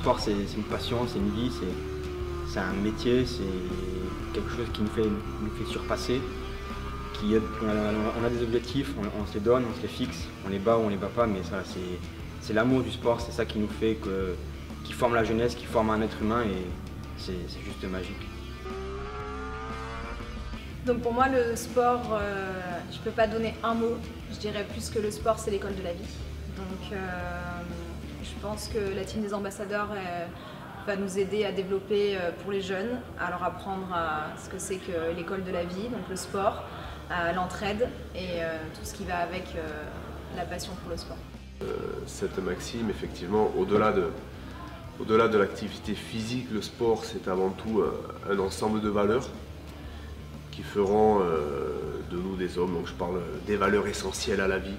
sport, c'est une passion, c'est une vie, c'est un métier, c'est quelque chose qui nous fait surpasser. On a des objectifs, on se les donne, on se les fixe, on les bat ou on les bat pas, mais ça, c'est l'amour du sport, c'est ça qui nous fait qui forme la jeunesse, qui forme un être humain, et c'est juste magique. Donc pour moi, le sport, je ne peux pas donner un mot. Je dirais plus que le sport, c'est l'école de la vie. Donc je pense que la team des ambassadeurs va nous aider à développer pour les jeunes, à leur apprendre ce que c'est que l'école de la vie, donc le sport, l'entraide et tout ce qui va avec la passion pour le sport. Cette maxime, effectivement, au-delà de l'activité physique, le sport, c'est avant tout un ensemble de valeurs qui feront de nous des hommes. Donc je parle des valeurs essentielles à la vie,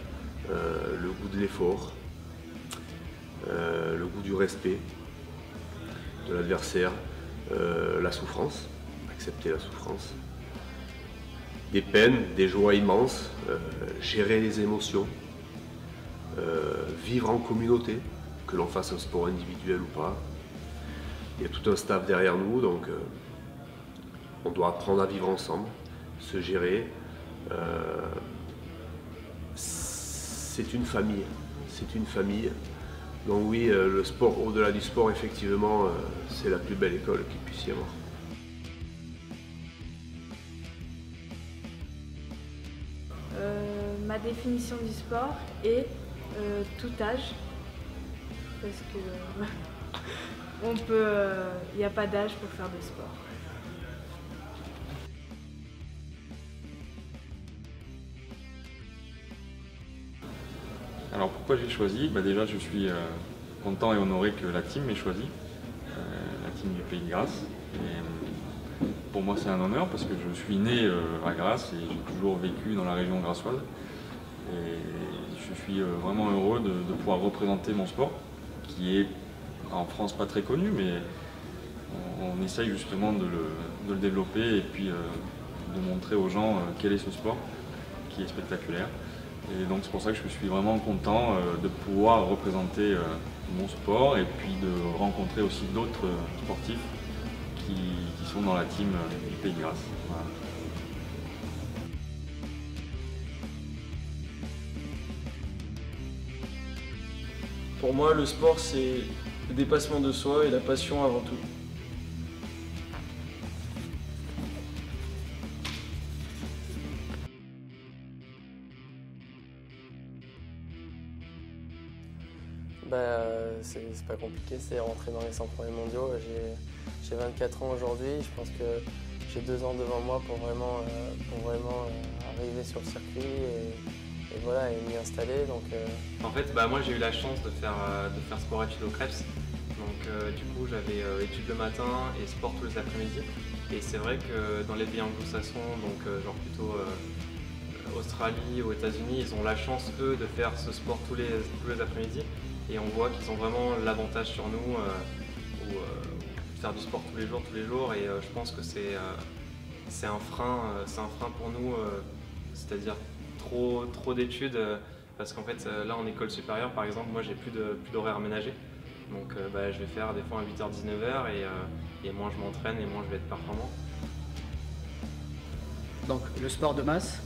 le goût de l'effort, le goût du respect de l'adversaire, la souffrance, accepter la souffrance, des peines, des joies immenses, gérer les émotions, vivre en communauté, que l'on fasse un sport individuel ou pas. Il y a tout un staff derrière nous, donc on doit apprendre à vivre ensemble, se gérer. C'est une famille, c'est une famille. Donc oui, le sport, au-delà du sport, effectivement, c'est la plus belle école qu'il puisse y avoir. Ma définition du sport est tout âge, parce que il n'y a pas d'âge pour faire du sport. Alors pourquoi j'ai choisi? Déjà je suis content et honoré que la team m'ait choisi, la team du Pays de Grasse. Et, pour moi c'est un honneur parce que je suis né à Grasse et j'ai toujours vécu dans la région grassoise. Et je suis vraiment heureux de pouvoir représenter mon sport, qui est en France pas très connu, mais on essaye justement de le développer et puis de montrer aux gens quel est ce sport, qui est spectaculaire. Et donc c'est pour ça que je suis vraiment content de pouvoir représenter mon sport et puis de rencontrer aussi d'autres sportifs qui sont dans la team du Pays de Grasse. Voilà. Pour moi, le sport, c'est le dépassement de soi et la passion avant tout. C'est pas compliqué, c'est rentrer dans les 100 premiers mondiaux. J'ai 24 ans aujourd'hui, je pense que j'ai 2 ans devant moi pour vraiment arriver sur le circuit et voilà, et m'y installer. Donc, En fait, moi j'ai eu la chance de faire sport études au Krebs. Donc du coup j'avais études le matin et sport tous les après-midi. Et c'est vrai que dans les pays anglo-saxons, donc genre plutôt Australie ou États-Unis, ils ont la chance eux de faire ce sport tous les après-midi. Et on voit qu'ils ont vraiment l'avantage sur nous de faire du sport tous les jours. Et je pense que c'est un frein pour nous, c'est-à-dire trop d'études. Parce qu'en fait, là en école supérieure, par exemple, moi j'ai plus d'horaire aménagé. Donc je vais faire des fois à 8h, 19h et moins je m'entraîne et moins je vais être performant. Donc le sport de masse,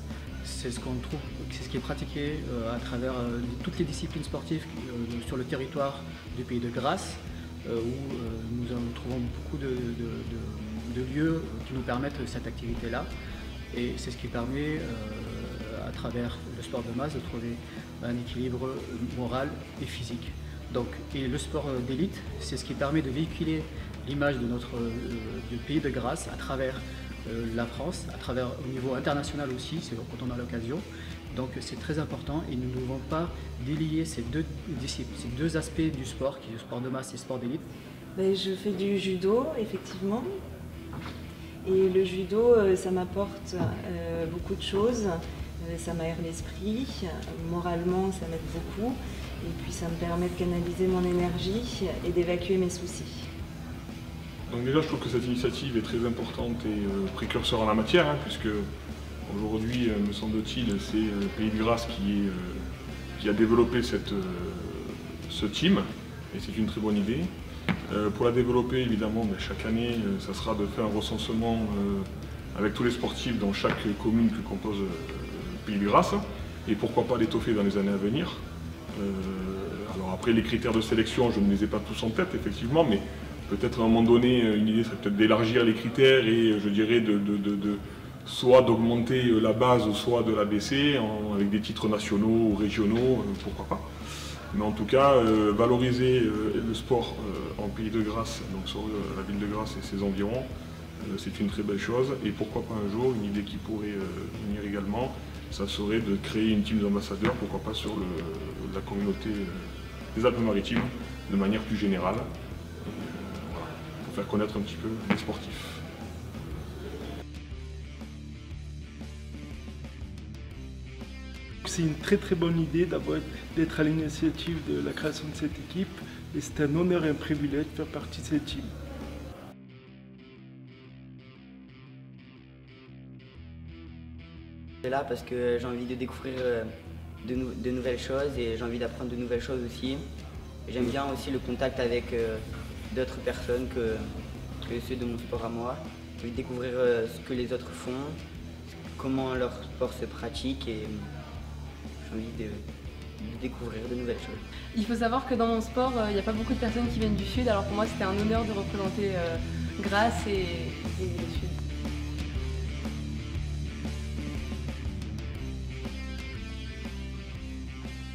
c'est ce qu'on trouve, c'est ce qui est pratiqué à travers toutes les disciplines sportives sur le territoire du Pays de Grasse, où nous trouvons beaucoup de lieux qui nous permettent cette activité-là. Et c'est ce qui permet, à travers le sport de masse, de trouver un équilibre moral et physique. Donc, et le sport d'élite, c'est ce qui permet de véhiculer l'image du Pays de Grasse à travers la France, au niveau international aussi, quand on a l'occasion. Donc c'est très important et nous ne devons pas délier ces deux aspects du sport, qui est le sport de masse et le sport d'élite. Je fais du judo, effectivement. Et le judo, ça m'apporte beaucoup de choses. Ça m'aère l'esprit, moralement ça m'aide beaucoup. Et puis ça me permet de canaliser mon énergie et d'évacuer mes soucis. Donc déjà, je trouve que cette initiative est très importante et précurseur en la matière, puisque aujourd'hui, me semble-t-il, c'est Pays de Grasse qui a développé ce team, et c'est une très bonne idée. Pour la développer, évidemment, chaque année, ça sera de faire un recensement avec tous les sportifs dans chaque commune que compose le Pays de Grasse, et pourquoi pas l'étoffer dans les années à venir. Alors après, les critères de sélection, je ne les ai pas tous en tête, effectivement, mais peut-être à un moment donné, une idée serait peut-être d'élargir les critères et je dirais soit d'augmenter la base, soit de la baisser avec des titres nationaux ou régionaux, pourquoi pas. Mais en tout cas, valoriser le sport en Pays de Grasse, donc sur la ville de Grasse et ses environs, c'est une très belle chose. Et pourquoi pas un jour, une idée qui pourrait venir également, ça serait de créer une team d'ambassadeurs, pourquoi pas sur la communauté des Alpes-Maritimes, de manière plus générale, voilà, pour faire connaître un petit peu les sportifs. C'est une très bonne idée d'être à l'initiative de la création de cette équipe et c'est un honneur et un privilège de faire partie de cette team. Je suis là parce que j'ai envie de découvrir de nouvelles choses et j'ai envie d'apprendre de nouvelles choses aussi. J'aime bien aussi le contact avec d'autres personnes que ceux de mon sport à moi. J'ai envie de découvrir ce que les autres font, comment leur sport se pratique et j'ai envie de découvrir de nouvelles choses. Il faut savoir que dans mon sport, il n'y a pas beaucoup de personnes qui viennent du Sud, alors pour moi c'était un honneur de représenter Grasse et le Sud.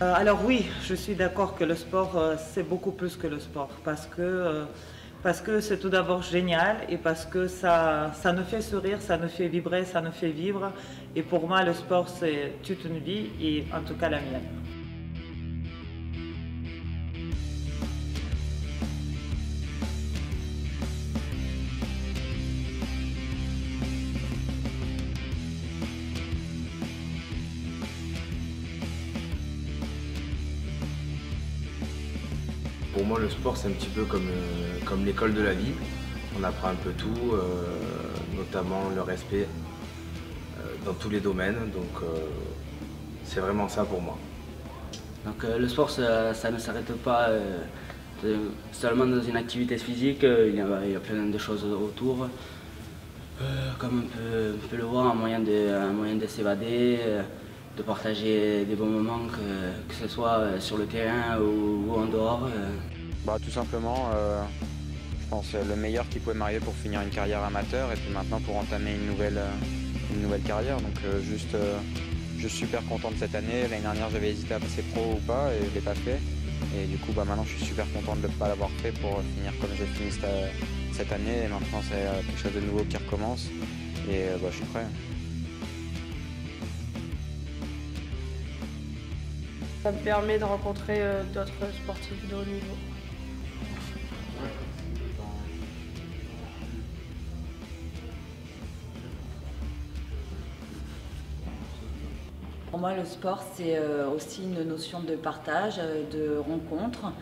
Alors oui, je suis d'accord que le sport, c'est beaucoup plus que le sport, parce que c'est tout d'abord génial et parce que ça nous fait sourire, ça nous fait vibrer, ça nous fait vivre. Et pour moi, le sport, c'est toute une vie et en tout cas la mienne. Pour moi, le sport, c'est un petit peu comme l'école de la vie. On apprend un peu tout, notamment le respect dans tous les domaines. Donc, c'est vraiment ça pour moi. Donc, le sport, ça ne s'arrête pas seulement dans une activité physique. Il y a plein de choses autour. Comme on peut le voir, un moyen de s'évader, de partager des bons moments, que ce soit sur le terrain ou en dehors. Tout simplement, je pense le meilleur qui pouvait m'arriver pour finir une carrière amateur et puis maintenant pour entamer une nouvelle carrière. Donc je suis super content de cette année. L'année dernière j'avais hésité à passer pro ou pas et je ne l'ai pas fait. Et du coup maintenant je suis super content de ne pas l'avoir fait pour finir comme j'ai fini cette année. Et maintenant c'est quelque chose de nouveau qui recommence et je suis prêt. Ça me permet de rencontrer d'autres sportifs de haut niveau. Pour moi, le sport, c'est aussi une notion de partage, de rencontre,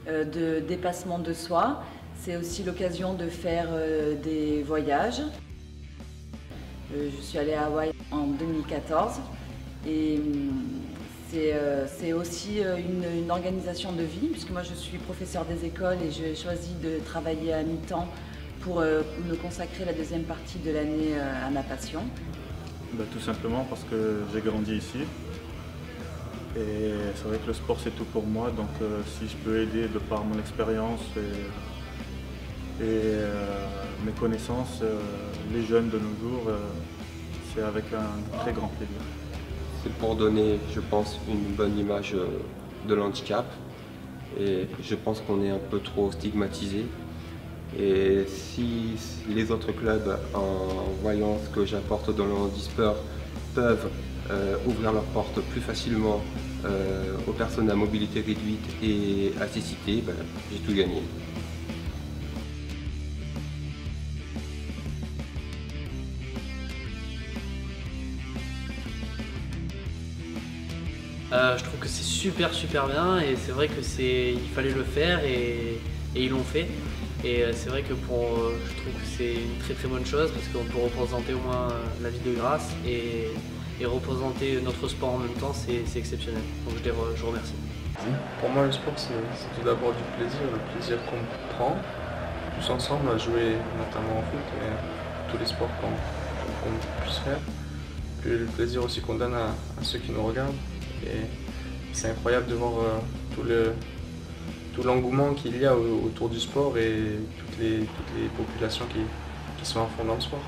de dépassement de soi. C'est aussi l'occasion de faire des voyages. Je suis allée à Hawaï en 2014 et c'est aussi une organisation de vie, puisque moi je suis professeure des écoles et j'ai choisi de travailler à mi-temps pour me consacrer la deuxième partie de l'année à ma passion. Tout simplement parce que j'ai grandi ici et c'est vrai que le sport c'est tout pour moi, donc si je peux aider de par mon expérience et mes connaissances, les jeunes de nos jours, c'est avec un très grand plaisir. C'est pour donner, je pense, une bonne image de l'handicap. Et je pense qu'on est un peu trop stigmatisé. Et si les autres clubs, en voyant ce que j'apporte dans le handisport, peuvent ouvrir leurs portes plus facilement aux personnes à mobilité réduite et à cécité, j'ai tout gagné. Je trouve que c'est super bien et c'est vrai que il fallait le faire et ils l'ont fait. Et c'est vrai que je trouve que c'est une très bonne chose parce qu'on peut représenter au moins la ville de Grasse et représenter notre sport en même temps, c'est exceptionnel. Donc je remercie. Pour moi le sport c'est tout d'abord du plaisir, le plaisir qu'on prend tous ensemble à jouer notamment au foot et tous les sports qu'on puisse faire. Puis le plaisir aussi qu'on donne à ceux qui nous regardent. Et c'est incroyable de voir tout l'engouement qu'il y a autour du sport et toutes les populations qui sont à fond dans le sport.